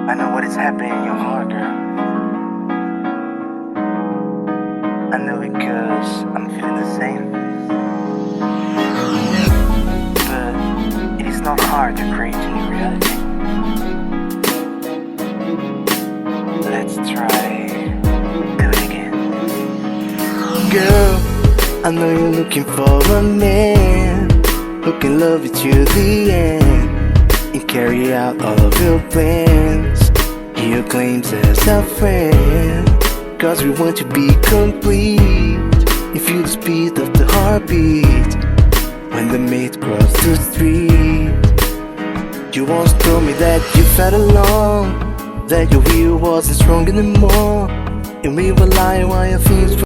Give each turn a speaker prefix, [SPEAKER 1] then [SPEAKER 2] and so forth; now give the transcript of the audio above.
[SPEAKER 1] I know what is happening in your heart, girl. I know because I'm feeling the same. But it is not hard to create a new reality. Let's try do it again. Girl, I know you're looking for a man who can love you to the end and carry out all of your plans. He claims as a friend, cause we want to be complete. You feel the speed of the heartbeat when the mate crossed the street. You once told me that you felt alone, that your will wasn't strong anymore, and we were lying while your feelings